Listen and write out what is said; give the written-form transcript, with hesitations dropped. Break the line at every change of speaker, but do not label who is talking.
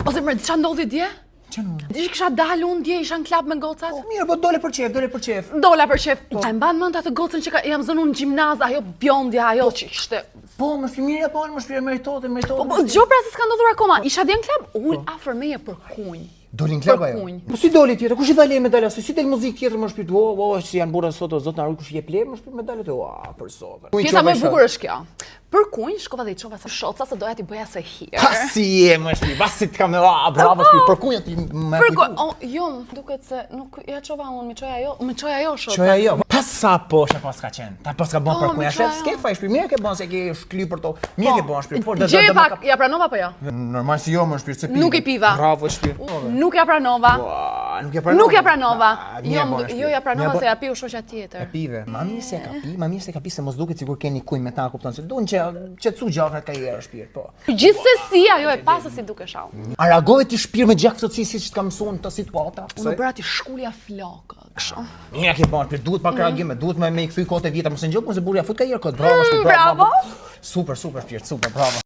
Ose më ç'a ndodhi dje?
Ç'ndodhi?
Dish kisha dalë unë dje, isha në klub me gocat.
Mirë, po dole për qef.
Dola për shef. E mban mend atë gocën që jam zënë unë në gjimnaz, ajo bjondja, ajo që ishte.
Po, më shpi mirë apo më shpi meritote.
Po dëgjoj pra se s'ka ndodhur akoma. Isha dje në klub, ul afër meje për kunj.
Doli në klub ajo. Po si doli tjetër? Kush I dha leje medalja? Si del muzikë tjetër më shpi? Si janë burra sot o zot na kush jep leje më shpi medaljet. Për sot.
Pjesa më e bukur është kjo. Për kunj shkova dhe I çova sa shoca se doja t'i bëja se hir.
Si je më shpi? Basi të kam bravo shpi. Për kunj ti më.
Për kunj, jo, duket se nuk ja çova unë, më çoj ajo shoca.
Çoja jo. Pas sa poshtë pas ka qenë. Ta pas ka bën për kunj. Shef skefa shpi mirë ke bën se ke shkly për to. Mirë ke bën shpi. Po
Gjej pak, ja pranova apo jo?
Normal si jo më shpi se pi.
Nuk I piva.
Bravo shpi.
Nuk ja pranova.
Nuk ja pranova.
Jo ja pranova se ja piu shoqja tjetër.
Pive. Mami se ka pi se mos duket sikur keni kunj me ta, kupton se duan që qetësu gjafrat ka herë shpirt, po.
Gjithsesi ajo e pasa si duke shau.
A reagove ti shpirt me gjak sotsi siç të ka mësuar të situata?
Unë bëra ti shkulja flokë, kështu.
Mira ke bën, duhet pak reagim, duhet më i kthy kohët e vjetra, mos e ngjop, mos e burja fut ka herë kot. Bravo,
bravo.
Super shpirt, super, bravo.